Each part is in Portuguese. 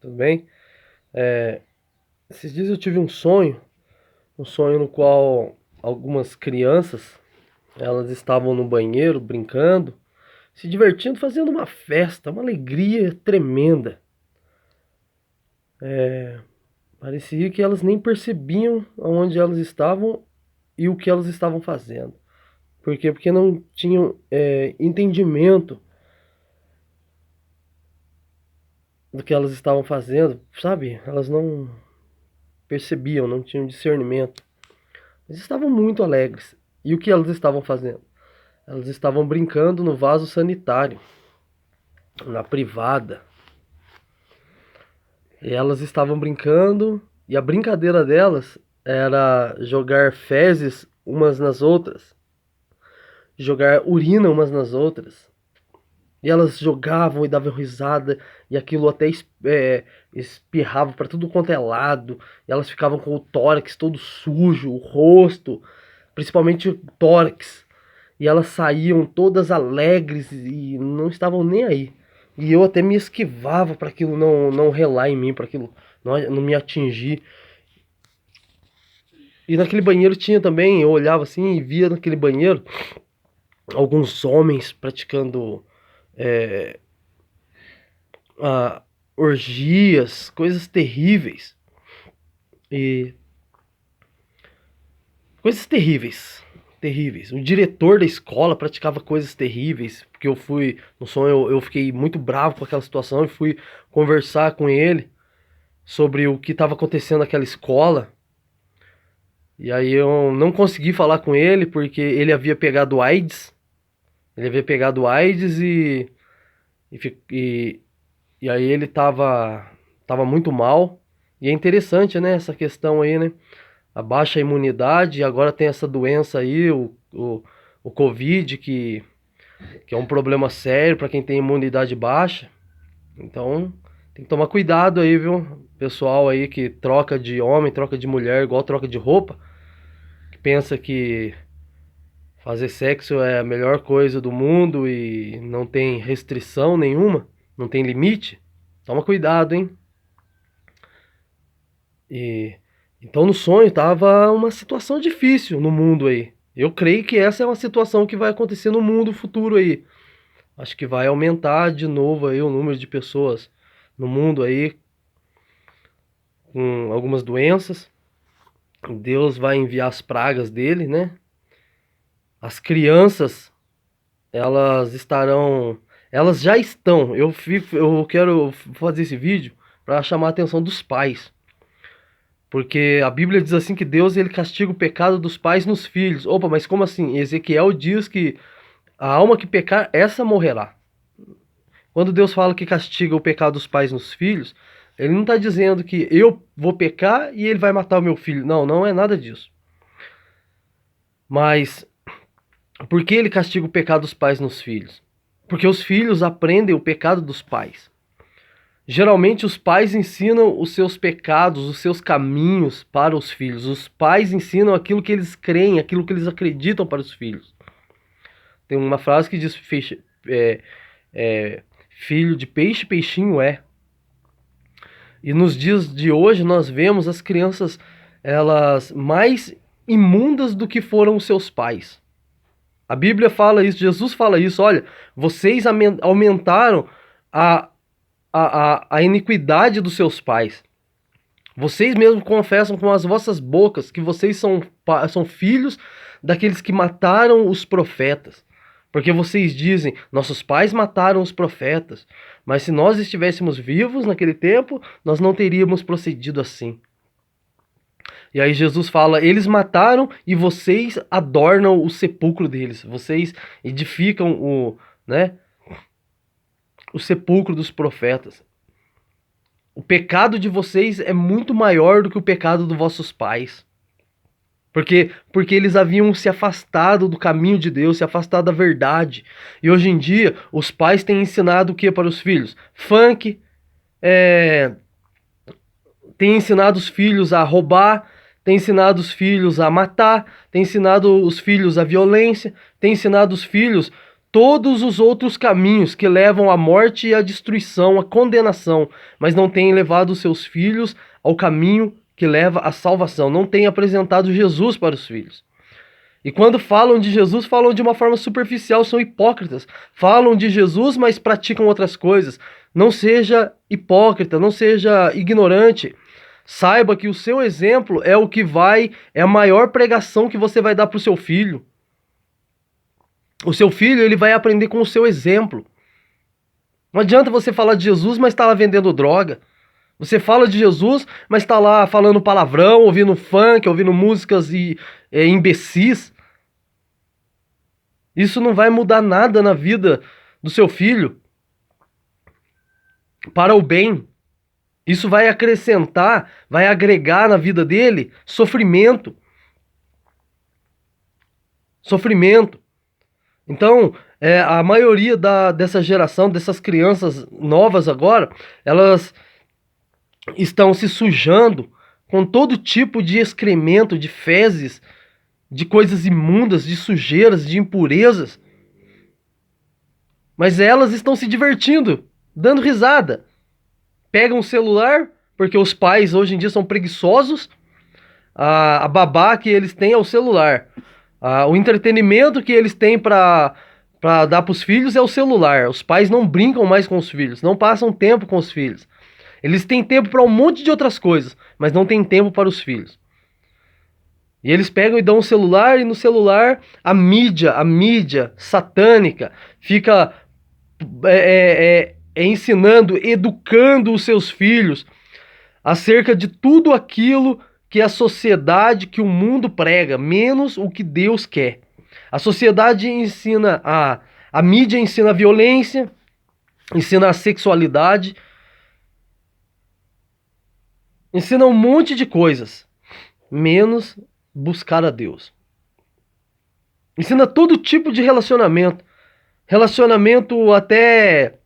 Tudo bem? Esses dias eu tive um sonho no qual algumas crianças, elas estavam no banheiro brincando, se divertindo, fazendo uma festa, uma alegria tremenda. Parecia que elas nem percebiam onde elas estavam e o que elas estavam fazendo. Por quê? Porque não tinham entendimento do que elas estavam fazendo, sabe? Elas não percebiam, não tinham discernimento. Eles estavam muito alegres. E o que elas estavam fazendo? Elas estavam brincando no vaso sanitário, na privada. E elas estavam brincando, e a brincadeira delas era jogar fezes umas nas outras, jogar urina umas nas outras. E elas jogavam e davam risada, e aquilo até espirrava para tudo quanto é lado. E elas ficavam com o tórax todo sujo, o rosto, principalmente o tórax. E elas saíam todas alegres e não estavam nem aí. E eu até me esquivava para aquilo não relar em mim, para aquilo não me atingir. E naquele banheiro tinha também, eu olhava assim e via naquele banheiro alguns homens praticando é, orgias, coisas terríveis. E coisas terríveis, terríveis. O diretor da escola praticava coisas terríveis, porque eu fui, no sonho eu fiquei muito bravo com aquela situação e fui conversar com ele sobre o que estava acontecendo naquela escola. E aí eu não consegui falar com ele porque ele havia pegado AIDS. Ele havia pegado AIDS e, e aí ele tava muito mal. E é interessante, né, essa questão aí, né? A baixa imunidade, e agora tem essa doença aí, o Covid, que é um problema sério para quem tem imunidade baixa. Então, tem que tomar cuidado aí, viu? Pessoal aí que troca de homem, troca de mulher, igual troca de roupa, que pensa que fazer sexo é a melhor coisa do mundo e não tem restrição nenhuma, não tem limite. Toma cuidado, hein? E então no sonho tava uma situação difícil no mundo aí. Eu creio que essa é uma situação que vai acontecer no mundo futuro aí. Acho que vai aumentar de novo aí o número de pessoas no mundo aí com algumas doenças. Deus vai enviar as pragas dele, né? As crianças, elas já estão. Eu quero fazer esse vídeo para chamar a atenção dos pais. Porque a Bíblia diz assim que Deus ele castiga o pecado dos pais nos filhos. Opa, mas como assim? Ezequiel diz que a alma que pecar, essa morrerá. Quando Deus fala que castiga o pecado dos pais nos filhos, ele não está dizendo que eu vou pecar e ele vai matar o meu filho. Não, não é nada disso. Mas por que ele castiga o pecado dos pais nos filhos? Porque os filhos aprendem o pecado dos pais. Geralmente os pais ensinam os seus pecados, os seus caminhos para os filhos. Os pais ensinam aquilo que eles creem, aquilo que eles acreditam para os filhos. Tem uma frase que diz: filho de peixe, peixinho é. E nos dias de hoje nós vemos as crianças elas mais imundas do que foram os seus pais. A Bíblia fala isso, Jesus fala isso. Olha, vocês aumentaram a iniquidade dos seus pais. Vocês mesmos confessam com as vossas bocas que vocês são filhos daqueles que mataram os profetas. Porque vocês dizem, nossos pais mataram os profetas. Mas se nós estivéssemos vivos naquele tempo, nós não teríamos procedido assim. E aí Jesus fala, eles mataram e vocês adornam o sepulcro deles. Vocês edificam o sepulcro dos profetas. O pecado de vocês é muito maior do que o pecado dos vossos pais. Porque eles haviam se afastado do caminho de Deus, se afastado da verdade. E hoje em dia, os pais têm ensinado o que para os filhos? Funk, têm ensinado os filhos a roubar, têm ensinado os filhos a matar, têm ensinado os filhos a violência, têm ensinado os filhos todos os outros caminhos que levam à morte e à destruição, à condenação, mas não têm levado os seus filhos ao caminho que leva à salvação, não têm apresentado Jesus para os filhos. E quando falam de Jesus, falam de uma forma superficial, são hipócritas. Falam de Jesus, mas praticam outras coisas. Não seja hipócrita, não seja ignorante. Saiba que o seu exemplo é o que é a maior pregação que você vai dar para o seu filho. O seu filho, ele vai aprender com o seu exemplo. Não adianta você falar de Jesus, mas está lá vendendo droga. Você fala de Jesus, mas está lá falando palavrão, ouvindo funk, ouvindo músicas imbecis. Isso não vai mudar nada na vida do seu filho para o bem. Isso vai acrescentar, vai agregar na vida dele sofrimento. Sofrimento. Então, a maioria dessa geração, dessas crianças novas agora, elas estão se sujando com todo tipo de excremento, de fezes, de coisas imundas, de sujeiras, de impurezas. Mas elas estão se divertindo, dando risada. Pegam o celular, porque os pais hoje em dia são preguiçosos. A babá que eles têm é o celular. O entretenimento que eles têm para dar para os filhos é o celular. Os pais não brincam mais com os filhos, não passam tempo com os filhos. Eles têm tempo para um monte de outras coisas, mas não têm tempo para os filhos. E eles pegam e dão um celular, e no celular a mídia satânica fica ensinando, educando os seus filhos acerca de tudo aquilo que a sociedade, que o mundo prega, menos o que Deus quer. A sociedade ensina, a mídia ensina a violência, ensina a sexualidade, ensina um monte de coisas, menos buscar a Deus. Ensina todo tipo de relacionamento. Relacionamento até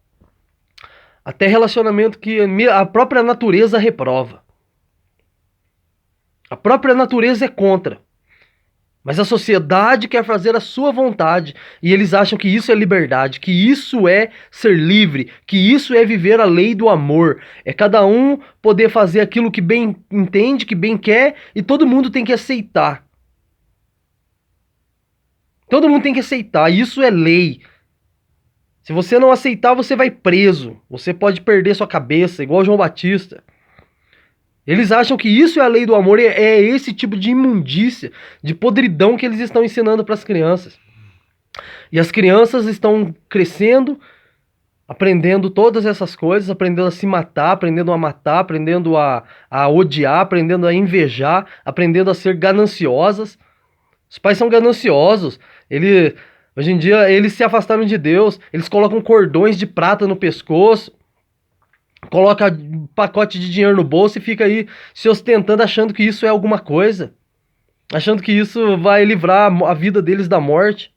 relacionamento que a própria natureza reprova. A própria natureza é contra. Mas a sociedade quer fazer a sua vontade. E eles acham que isso é liberdade, que isso é ser livre, que isso é viver a lei do amor. É cada um poder fazer aquilo que bem entende, que bem quer, e todo mundo tem que aceitar. Todo mundo tem que aceitar. Isso é lei. Se você não aceitar, você vai preso. Você pode perder sua cabeça, igual João Batista. Eles acham que isso é a lei do amor, é esse tipo de imundícia, de podridão que eles estão ensinando para as crianças. E as crianças estão crescendo, aprendendo todas essas coisas, aprendendo a se matar, aprendendo a matar, aprendendo a odiar, aprendendo a invejar, aprendendo a ser gananciosas. Os pais são gananciosos. Hoje em dia eles se afastaram de Deus, eles colocam cordões de prata no pescoço, coloca pacote de dinheiro no bolso e fica aí se ostentando, achando que isso é alguma coisa, achando que isso vai livrar a vida deles da morte,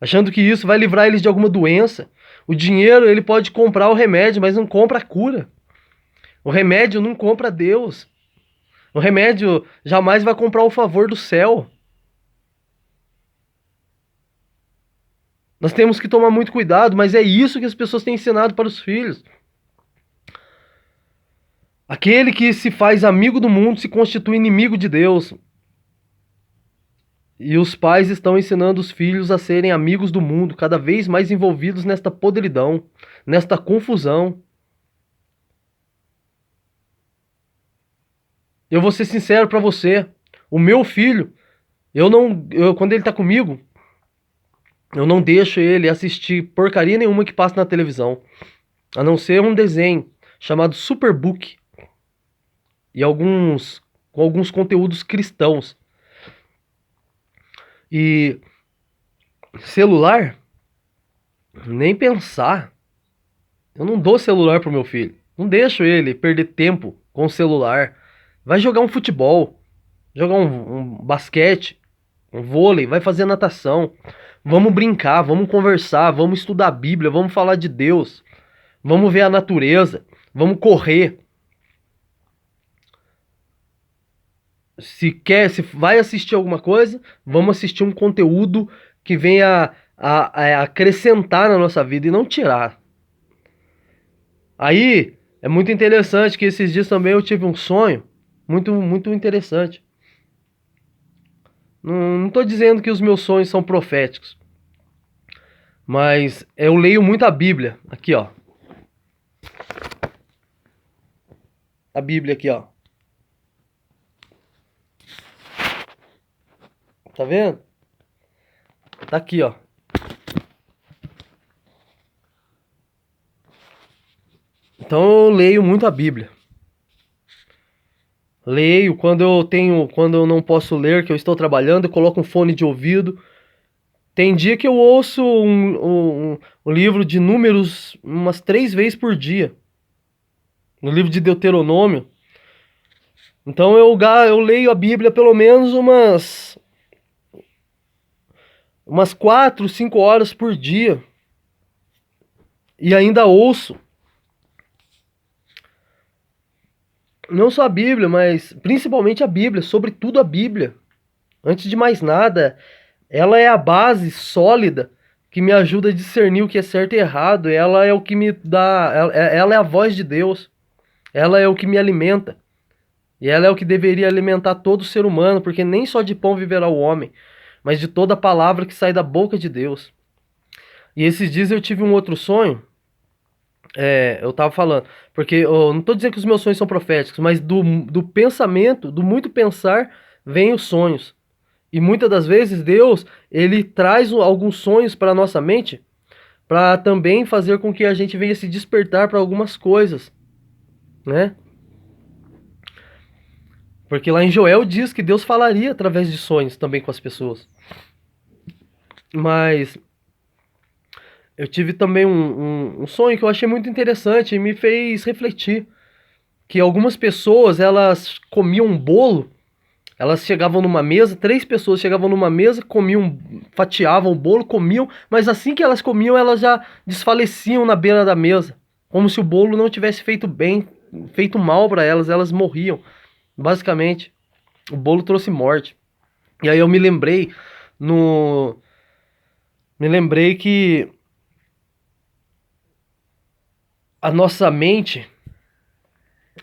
achando que isso vai livrar eles de alguma doença. O dinheiro, ele pode comprar o remédio, mas não compra a cura. O remédio não compra Deus. O remédio jamais vai comprar o favor do céu. Nós temos que tomar muito cuidado, mas é isso que as pessoas têm ensinado para os filhos. Aquele que se faz amigo do mundo se constitui inimigo de Deus. E os pais estão ensinando os filhos a serem amigos do mundo, cada vez mais envolvidos nesta podridão, nesta confusão. Eu vou ser sincero para você, o meu filho, quando ele tá comigo, eu não deixo ele assistir porcaria nenhuma que passa na televisão, a não ser um desenho chamado Superbook e com alguns conteúdos cristãos. E celular, nem pensar. Eu não dou celular pro meu filho. Não deixo ele perder tempo com o celular. Vai jogar um futebol, jogar um basquete, um vôlei, vai fazer natação. Vamos brincar, vamos conversar, vamos estudar a Bíblia, vamos falar de Deus. Vamos ver a natureza, vamos correr. Se vai assistir alguma coisa, vamos assistir um conteúdo que venha a acrescentar na nossa vida e não tirar. Aí é muito interessante que esses dias também eu tive um sonho muito interessante. Não estou dizendo que os meus sonhos são proféticos, mas eu leio muito a Bíblia. Aqui, ó. A Bíblia aqui, ó. Tá vendo? Tá aqui, ó. Então eu leio muito a Bíblia. Leio quando eu não posso ler, que eu estou trabalhando, eu coloco um fone de ouvido. Tem dia que eu ouço um livro de Números umas 3 vezes por dia. No livro de Deuteronômio. Então eu leio a Bíblia pelo menos umas 4, 5 horas por dia. E ainda ouço. Não só a Bíblia, mas principalmente a Bíblia, sobretudo a Bíblia. Antes de mais nada, ela é a base sólida que me ajuda a discernir o que é certo e errado. Ela é o que me dá. Ela é a voz de Deus. Ela é o que me alimenta. E ela é o que deveria alimentar todo ser humano, porque nem só de pão viverá o homem, mas de toda a palavra que sai da boca de Deus. E esses dias eu tive um outro sonho. Eu tava falando, porque eu não tô dizendo que os meus sonhos são proféticos, mas do pensamento, do muito pensar, vem os sonhos. E muitas das vezes Deus, ele traz alguns sonhos para nossa mente, para também fazer com que a gente venha se despertar para algumas coisas, né? Porque lá em Joel diz que Deus falaria através de sonhos também com as pessoas. Mas eu tive também um sonho que eu achei muito interessante e me fez refletir. Que algumas pessoas, elas comiam um bolo, elas chegavam numa mesa, 3 pessoas chegavam numa mesa, comiam, fatiavam o bolo, comiam, mas assim que elas comiam, elas já desfaleciam na beira da mesa. Como se o bolo não tivesse feito bem, feito mal para elas, elas morriam. Basicamente, o bolo trouxe morte. E aí eu me lembrei que a nossa mente,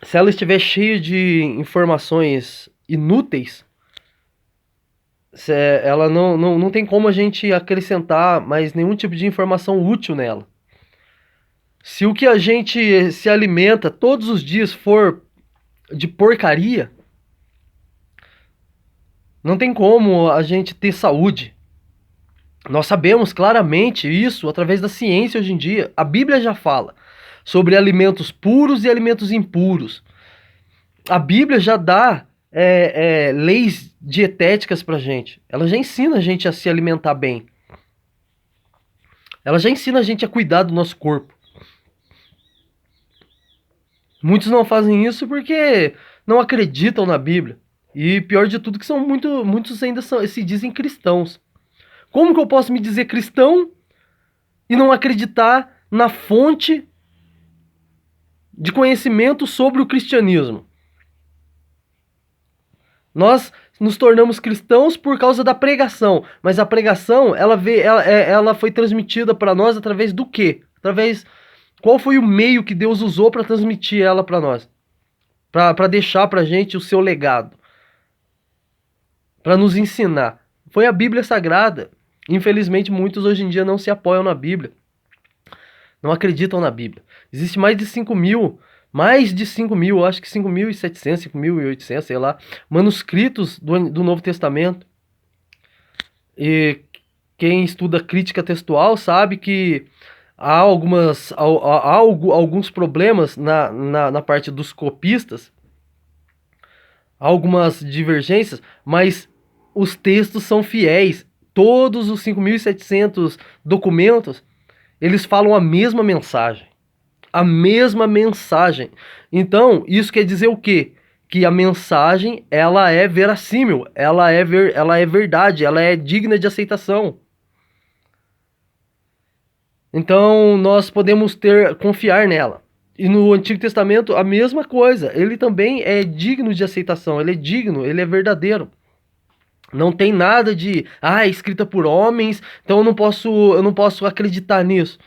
se ela estiver cheia de informações inúteis, ela não tem como a gente acrescentar mais nenhum tipo de informação útil nela. Se o que a gente se alimenta todos os dias for de porcaria, não tem como a gente ter saúde. Nós sabemos claramente isso através da ciência hoje em dia. A Bíblia já fala sobre alimentos puros e alimentos impuros. A Bíblia já dá leis dietéticas pra gente. Ela já ensina a gente a se alimentar bem. Ela já ensina a gente a cuidar do nosso corpo. Muitos não fazem isso porque não acreditam na Bíblia. E pior de tudo que muitos ainda se dizem cristãos. Como que eu posso me dizer cristão e não acreditar na fonte de conhecimento sobre o cristianismo? Nós nos tornamos cristãos por causa da pregação, mas a pregação ela foi transmitida para nós através do quê? Qual foi o meio que Deus usou para transmitir ela para nós? Para deixar para a gente o seu legado, para nos ensinar. Foi a Bíblia Sagrada. Infelizmente, muitos hoje em dia não se apoiam na Bíblia. Não acreditam na Bíblia. Existe mais de 5 mil, acho que 5.700, 5.800, sei lá, manuscritos do Novo Testamento. E quem estuda crítica textual sabe que há alguns problemas na parte dos copistas, há algumas divergências, mas os textos são fiéis. Todos os 5.700 documentos, eles falam a mesma mensagem. A mesma mensagem. Então, isso quer dizer o quê? Que a mensagem, ela é verossímil, ela é verdade, ela é digna de aceitação. Então, nós podemos confiar nela. E no Antigo Testamento, a mesma coisa. Ele também é digno de aceitação, ele é digno, ele é verdadeiro. Não tem nada de, é escrita por homens, então eu não posso acreditar nisso.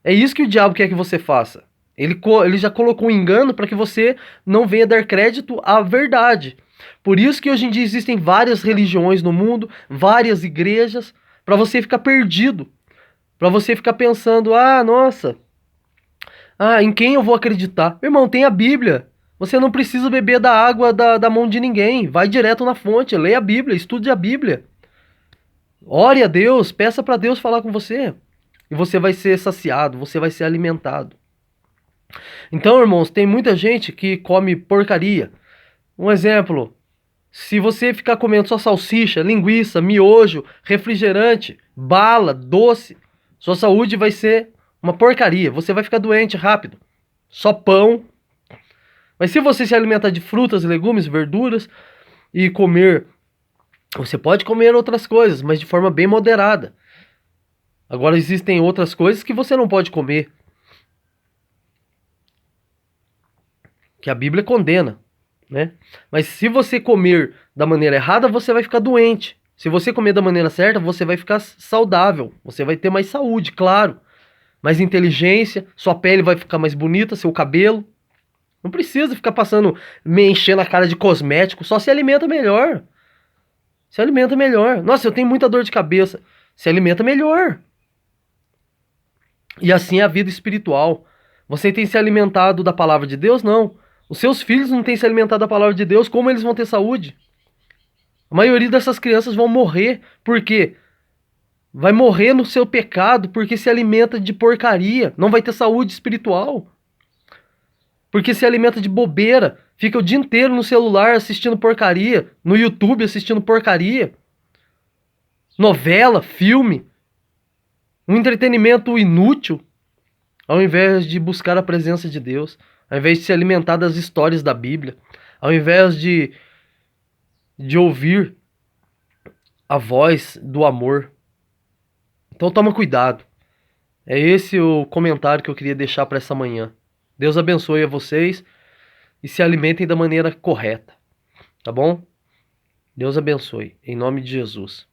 É isso que o diabo quer que você faça. Ele já colocou um engano para que você não venha dar crédito à verdade. Por isso que hoje em dia existem várias religiões no mundo, várias igrejas, para você ficar perdido. Para você ficar pensando, nossa, em quem eu vou acreditar? Irmão, tem a Bíblia. Você não precisa beber da água da mão de ninguém. Vai direto na fonte, leia a Bíblia, estude a Bíblia. Ore a Deus, peça para Deus falar com você. E você vai ser saciado, você vai ser alimentado. Então, irmãos, tem muita gente que come porcaria. Um exemplo, se você ficar comendo só salsicha, linguiça, miojo, refrigerante, bala, doce, sua saúde vai ser uma porcaria. Você vai ficar doente rápido. Só pão. Mas se você se alimentar de frutas, legumes, verduras e comer, você pode comer outras coisas, mas de forma bem moderada. Agora existem outras coisas que você não pode comer, que a Bíblia condena, né? Mas se você comer da maneira errada, você vai ficar doente. Se você comer da maneira certa, você vai ficar saudável, você vai ter mais saúde, claro, mais inteligência, sua pele vai ficar mais bonita, seu cabelo. Não precisa ficar passando, me enchendo a cara de cosmético, só se alimenta melhor. Se alimenta melhor. Nossa, eu tenho muita dor de cabeça. Se alimenta melhor. E assim é a vida espiritual. Você tem se alimentado da palavra de Deus? Não. Os seus filhos não têm se alimentado da palavra de Deus, como eles vão ter saúde? A maioria dessas crianças vão morrer. Por quê? Vai morrer no seu pecado porque se alimenta de porcaria. Não vai ter saúde espiritual. Porque se alimenta de bobeira. Fica o dia inteiro no celular assistindo porcaria. No YouTube assistindo porcaria. Novela, filme. Um entretenimento inútil. Ao invés de buscar a presença de Deus. Ao invés de se alimentar das histórias da Bíblia. Ao invés de ouvir a voz do amor. Então toma cuidado. É esse o comentário que eu queria deixar para essa manhã. Deus abençoe a vocês e se alimentem da maneira correta. Tá bom? Deus abençoe. Em nome de Jesus.